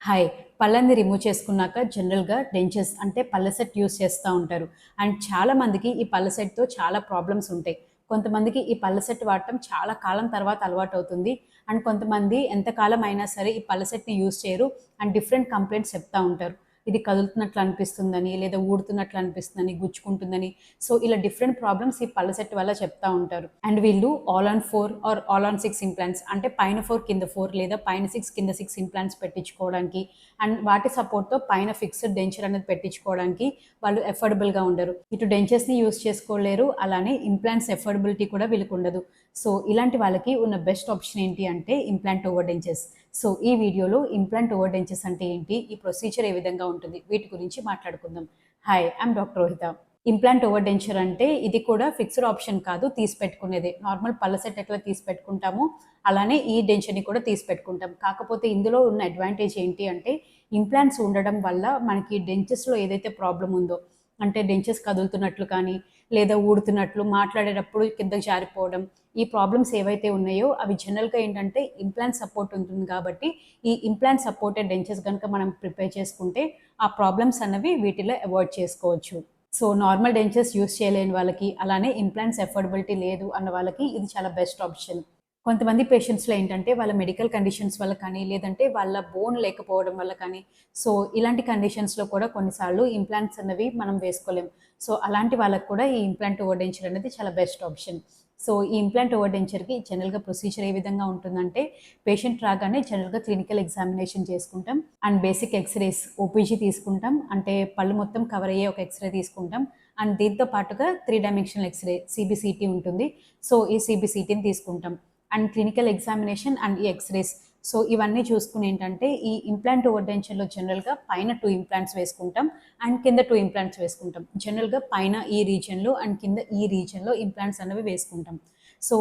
Hi. పళ్ళని remove చేసుకున్నాక జనరల్‌గా డెంచర్స్ అంటే పళ్ళ సెట్ యూజ్ చేస్తా ఉంటారు. అండ్ చాలా మందికి ఈ పళ్ళ సెట్‌తో చాలా ప్రాబ్లమ్స్ ఉంటాయి. కొంతమందికి ఈ పళ్ళ సెట్ వాడటం చాలా కాలం తర్వాత అలవాటవుతుంది. అండ్ కొంతమంది ఎంతకాలం అయినా సరే ఈ పళ్ళ సెట్‌ని యూజ్ చేయరు. అండ్ డిఫరెంట్ కంప్లెయింట్స్ చెప్తా ఉంటారు. ఇది కదులుతున్నట్లు అనిపిస్తుందని, లేదా ఊడుతున్నట్లు అనిపిస్తుందని, గుచ్చుకుంటుందని. సో, ఇలా డిఫరెంట్ ప్రాబ్లమ్స్ ఈ పళ్ళ సెట్ వల్ల చెప్తా ఉంటారు. అండ్ వీళ్ళు all on 4 or all on 6 implants అంటే పైన 4 కింద 4 లేదా పైన 6 కింద 6 ఇంప్లాంట్స్ పెట్టించుకోవడానికి అండ్ వాటి సపోర్ట్‌తో పైన ఫిక్స్డ్ డెంచర్ అనేది పెట్టించుకోవడానికి వాళ్ళు ఎఫోర్డబుల్‌గా ఉండరు. ఇటు డెంచర్స్‌ని యూజ్ చేసుకోలేరు. అలానే ఇంప్లాంట్స్ ఎఫోర్డబిలిటీ కూడా వీళ్ళకుండదు. సో, ఇలాంటి వాళ్ళకి ఉన్న బెస్ట్ ఆప్షన్ ఏంటి అంటే ఇంప్లాంట్ ఓవర్ డెంచర్స్. సో, ఈ వీడియోలో ఇంప్లాంట్ ఓవర్ డెంచర్స్ అంటే ఏంటి? ఈ ప్రొసీజర్ ఏ విధంగా ఉంటుంది? వీటి గురించి మాట్లాడుకుందాం. Hi, I'm doctor Rohitha. Implant over denture అంటే ఇది కూడా ఫిక్స్డ్ ఆప్షన్ కాదు, తీసి పెట్టుకునేదే. నార్మల్ పళ్ళ సెట్ ఎట్లా తీసి పెట్టుకుంటామో అలానే ఈ డెంచర్‌ని కూడా తీసి పెట్టుకుంటాం. కాకపోతే ఇందులో ఉన్న అడ్వాంటేజ్ ఏంటి అంటే ఇంప్లాంట్స్ ఉండడం వల్ల మనకి డెంచర్స్‌లో ఏదైతే ప్రాబ్లమ్ ఉందో అంటే డెంచర్స్ కదులుతున్నట్లు కానీ, లేదా ఊడుతున్నట్లు, మాట్లాడేటప్పుడు కిందకి జారిపోవడం, ఈ ప్రాబ్లమ్స్ ఏవైతే ఉన్నాయో అవి జనరల్‌గా ఏంటంటే ఇంప్లాంట్ సపోర్ట్ ఉంటుంది కాబట్టి, ఈ ఇంప్లాంట్ సపోర్టెడ్ డెంచర్స్ గనుక మనం ప్రిపేర్ చేసుకుంటే ఆ ప్రాబ్లమ్స్ అన్నవి వీటిలో అవాయిడ్ చేసుకోవచ్చు. సో, నార్మల్ డెంచర్స్ యూజ్ చేయలేని వాళ్ళకి, అలానే ఇంప్లాంట్స్ అఫోర్డబిలిటీ లేదు అన్న వాళ్ళకి ఇది చాలా బెస్ట్ ఆప్షన్. కొంతమంది పేషెంట్స్‌లో ఏంటంటే వాళ్ళ మెడికల్ కండిషన్స్ వల్ల కానీ, లేదంటే వాళ్ళ బోన్ లేకపోవడం వల్ల కానీ, సో, ఇలాంటి కండిషన్స్‌లో కూడా కొన్నిసార్లు ఇంప్లాంట్స్ అన్నవి మనం వేసుకోలేం. సో, అలాంటి వాళ్ళకి కూడా ఈ ఇంప్లాంట్ ఓవర్ డెంచర్ అనేది చాలా బెస్ట్ ఆప్షన్. సో, ఈ ఇంప్లాంట్ ఓవర్ డెంచర్‌కి జనరల్‌గా ప్రొసీజర్ ఏ విధంగా ఉంటుందంటే, పేషెంట్ రాగానే జనరల్‌గా క్లినికల్ ఎగ్జామినేషన్ చేసుకుంటాం. అండ్ బేసిక్ ఎక్స్‌రేస్ ఓపీజీ తీసుకుంటాం. అంటే పళ్ళు మొత్తం కవర్ అయ్యే ఒక ఎక్స్‌రే తీసుకుంటాం. అండ్ దీంతో పాటుగా 3 డైమెన్షనల్ ఎక్స్‌రే సీబీసీటీ ఉంటుంది. సో, ఈ సీబీసీటీని తీసుకుంటాం. అండ్ క్లినికల్ ఎగ్జామినేషన్ అండ్ ఈ ఎక్స్‌రేస్. సో, ఇవన్నీ చూసుకొని ఏంటంటే ఈ ఇంప్లాంట్ ఓవర్ డెంచర్‌లో జనరల్‌గా పైన 2 ఇంప్లాంట్స్ వేసుకుంటాం. అండ్ కింద 2 ఇంప్లాంట్స్ వేసుకుంటాం. జనరల్‌గా పైన ఈ రీజియన్‌లో అండ్ కింద ఈ రీజియన్‌లో ఇంప్లాంట్స్ అనేవి వేసుకుంటాం. సో,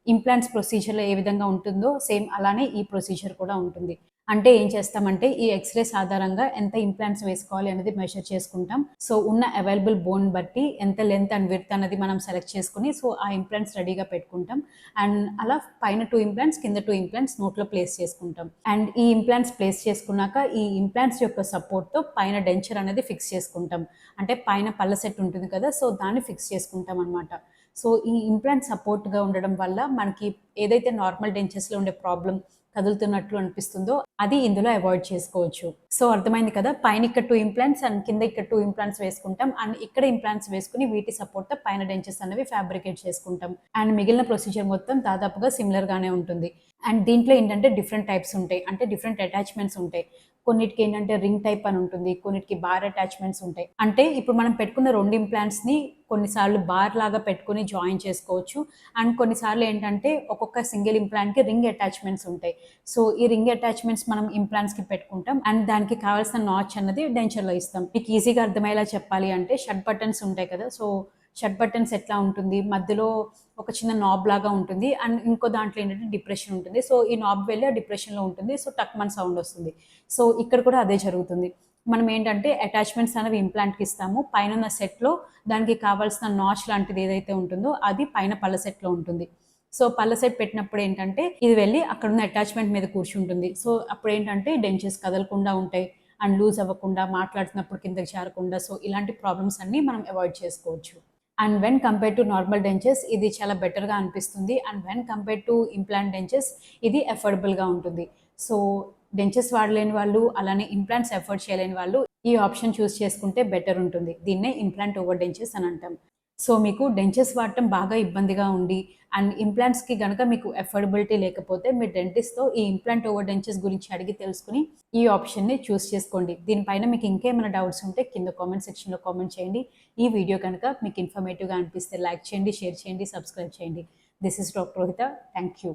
ఇంప్లాంట్స్ ప్రొసీజర్‌లో ఏ విధంగా ఉంటుందో సేమ్ అలానే ఈ ప్రొసీజర్ కూడా ఉంటుంది. అంటే ఏం చేస్తామంటే ఈ ఎక్స్‌రేస్ ఆధారంగా ఎంత ఇంప్లాంట్స్ వేసుకోవాలి అనేది మెజర్ చేసుకుంటాం. సో, ఉన్న అవైలబుల్ బోన్ బట్టి ఎంత లెంత్ అండ్ విడ్త్ అనేది మనం సెలెక్ట్ చేసుకొని సో, ఆ ఇంప్లాంట్స్ రెడీగా పెట్టుకుంటాం. అండ్ అలా పైన 2 ఇంప్లాంట్స్, కింద 2 ఇంప్లాంట్స్ నోట్లో ప్లేస్ చేసుకుంటాం. అండ్ ఈ ఇంప్లాంట్స్ ప్లేస్ చేసుకున్నాక ఈ ఇంప్లాంట్స్ యొక్క సపోర్ట్‌తో పైన డెంచర్ అనేది ఫిక్స్ చేసుకుంటాం. అంటే పైన పళ్ళ సెట్ ఉంటుంది కదా! సో, దాన్ని ఫిక్స్ చేసుకుంటాం అనమాట. సో, ఈ ఇంప్లాంట్ సపోర్ట్‌గా ఉండడం వల్ల మనకి ఏదైతే నార్మల్ డెంచర్స్‌లో ఉండే ప్రాబ్లమ్ కదులుతున్నట్లు అనిపిస్తుందో అది ఇందులో అవాయిడ్ చేసుకోవచ్చు. సో, అర్థమైంది కదా! పైన ఇక్కడ 2 ఇంప్లాంట్స్ అండ్ కింద ఇక్కడ 2 ఇంప్లాంట్స్ వేసుకుంటాం. అండ్ ఇక్కడ ఇంప్లాంట్స్ వేసుకొని వీటి సపోర్ట్‌తో పైన డెంచర్స్ అనేవి ఫ్యాబ్రికేట్ చేసుకుంటాం. అండ్ మిగిలిన ప్రొసీజర్ మొత్తం దాదాపుగా సిమిలర్ గానే ఉంటుంది. అండ్ దీంట్లో ఏంటంటే డిఫరెంట్ టైప్స్ ఉంటాయి. అంటే డిఫరెంట్ అటాచ్‌మెంట్స్ ఉంటాయి. కొన్నిటికి ఏంటంటే రింగ్ టైప్ అని ఉంటుంది. కొన్నిటికి బార్ అటాచ్‌మెంట్స్ ఉంటాయి. అంటే ఇప్పుడు మనం పెట్టుకున్న 2 ఇంప్లాంట్స్‌ని కొన్నిసార్లు బార్ లాగా పెట్టుకొని జాయిన్ చేసుకోవచ్చు. అండ్ కొన్నిసార్లు ఏంటంటే ఒక్కొక్క సింగిల్ ఇంప్లాంట్‌కి రింగ్ అటాచ్‌మెంట్స్ ఉంటాయి. సో, ఈ రింగ్ అటాచ్‌మెంట్స్ మనం ఇంప్లాంట్స్‌కి పెట్టుకుంటాం. అండ్ దానికి కావాల్సిన నాచ్ అన్నది డెంచర్‌లో ఇస్తాం. మీకు ఈజీగా అర్థమయ్యేలా చెప్పాలి అంటే షట్ బటన్స్ ఉంటాయి కదా! సో, షట్ బటన్స్ ఎట్లా ఉంటుంది? మధ్యలో ఒక చిన్న నాబ్ లాగా ఉంటుంది. అండ్ ఇంకో దాంట్లో ఏంటంటే డిప్రెషన్ ఉంటుంది. సో, ఈ నాబ్ వెళ్ళి ఆ డిప్రెషన్‌లో ఉంటుంది. సో, టక్‌మని సౌండ్ వస్తుంది. సో, ఇక్కడ కూడా అదే జరుగుతుంది. మనం ఏంటంటే అటాచ్‌మెంట్స్ అనేవి ఇంప్లాంట్‌కి ఇస్తాము. పైనున్న సెట్‌లో దానికి కావాల్సిన నాచ్ లాంటిది ఏదైతే ఉంటుందో అది పైన పళ్ళ సెట్‌లో ఉంటుంది. సో, పళ్ళ సెట్ పెట్టినప్పుడు ఏంటంటే ఇది వెళ్ళి అక్కడున్న అటాచ్‌మెంట్ మీద కూర్చుంటుంది. సో, అప్పుడేంటంటే డెంచెస్ కదలకుండా ఉంటాయి. అండ్ లూజ్ అవ్వకుండా, మాట్లాడుతున్నప్పుడు కిందకి జారకుండా సో, ఇలాంటి ప్రాబ్లమ్స్ అన్నీ మనం అవాయిడ్ చేసుకోవచ్చు. And when compare to normal dentures ఇది చాలా బెటర్‌గా అనిపిస్తుంది. And when compare to implant dentures ఇది అఫోర్డబుల్‌గా ఉంటుంది. సో, డెంచెస్ వాడలేని వాళ్ళు, అలానే ఇంప్లాంట్స్ అఫోర్డ్ చేయలేని వాళ్ళు ఈ ఆప్షన్ చూజ్ చేసుకుంటే బెటర్ ఉంటుంది. దీన్నే ఇంప్లాంట్ ఓవర్ డెంచెస్ అని అంటాం. సో, మీకు డెంచెస్ వాడటం బాగా ఇబ్బందిగా ఉండి అండ్ ఇంప్లాంట్స్‌కి గనక మీకు అఫోర్డబిలిటీ లేకపోతే మీ డెంటిస్ట్‌తో ఈ ఇంప్లాంట్ ఓవర్ డెంచెస్ గురించి అడిగి తెలుసుకొని ఈ ఆప్షన్‌ని చూజ్ చేసుకోండి. దీనిపైన మీకు ఇంకేమైనా డౌట్స్ ఉంటే కింద కామెంట్ సెక్షన్‌లో కామెంట్ చేయండి. ఈ వీడియో కనుక మీకు ఇన్ఫర్మేటివ్‌గా అనిపిస్తే లైక్ చేయండి, షేర్ చేయండి, సబ్స్క్రైబ్ చేయండి. This is doctor Rohitha. Thank you.